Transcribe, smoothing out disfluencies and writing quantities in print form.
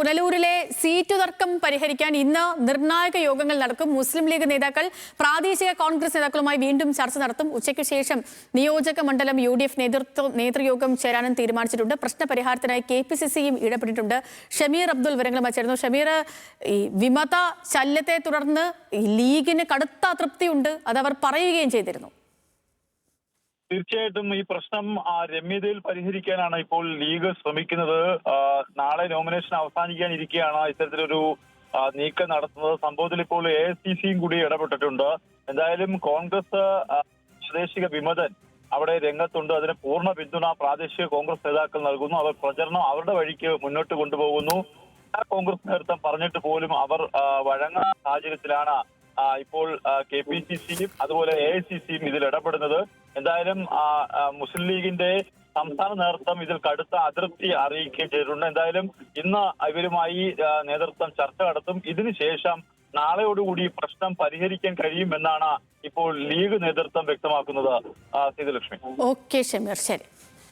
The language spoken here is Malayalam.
പുനലൂരിലെ സീറ്റ് തർക്കം പരിഹരിക്കാൻ ഇന്ന് നിർണായക യോഗങ്ങൾ നടക്കും. മുസ്ലിം ലീഗ് നേതാക്കൾ പ്രാദേശിക കോൺഗ്രസ് നേതാക്കളുമായി വീണ്ടും ചർച്ച നടത്തും. ഉച്ചയ്ക്ക് ശേഷം നിയോജക മണ്ഡലം UDF നേതൃയോഗം ചേരാനും തീരുമാനിച്ചിട്ടുണ്ട്. പ്രശ്നപരിഹാരത്തിനായി KPCCയും ഇടപെട്ടിട്ടുണ്ട്. ഷമീർ അബ്ദുൽ വിവരങ്ങളുമായി ചേർന്നു. ഷമീർ, ഈ വിമത ശല്യത്തെ തുടർന്ന് ലീഗിന് കടുത്ത അതൃപ്തിയുണ്ട്, അതവർ പറയുകയും ചെയ്തിരുന്നു. തീർച്ചയായിട്ടും ഈ പ്രശ്നം രമ്യതയിൽ പരിഹരിക്കാനാണ് ഇപ്പോൾ ലീഗ് ശ്രമിക്കുന്നത്. നാളെ നോമിനേഷൻ അവസാനിക്കാനിരിക്കെയാണ് ഇത്തരത്തിലൊരു നീക്കം നടത്തുന്നത്. സംഭവത്തിൽ ഇപ്പോൾ AICCയും കൂടി ഇടപെട്ടിട്ടുണ്ട്. എന്തായാലും കോൺഗ്രസ് പ്രാദേശിക വിമതൻ അവിടെ രംഗത്തുണ്ട്. അതിന് പൂർണ്ണ പിന്തുണ പ്രാദേശിക കോൺഗ്രസ് നേതാക്കൾ നൽകുന്നു. അവർ പ്രചരണം അവരുടെ വഴിക്ക് മുന്നോട്ട് കൊണ്ടുപോകുന്നു. കോൺഗ്രസ് നേതൃത്വം പറഞ്ഞിട്ട് പോലും അവർ വഴങ്ങുന്ന സാഹചര്യത്തിലാണ് ഇപ്പോൾ KPCCയും അതുപോലെ AICCയും ഇതിൽ ഇടപെടുന്നത്. എന്തായാലും മുസ്ലിം ലീഗിന്റെ സംസ്ഥാന നേതൃത്വം ഇതിൽ കടുത്ത അതൃപ്തി അറിയിക്കുകയും ചെയ്തിട്ടുണ്ട്. എന്തായാലും ഇന്ന് ഇവരുമായി നേതൃത്വം ചർച്ച നടത്തും. ഇതിനുശേഷം നാളെയോടുകൂടി പ്രശ്നം പരിഹരിക്കാൻ കഴിയുമെന്നാണ് ഇപ്പോൾ ലീഗ് നേതൃത്വം വ്യക്തമാക്കുന്നത്. സീതലക്ഷ്മി. ഓക്കെ ഷമീർ, ശരി.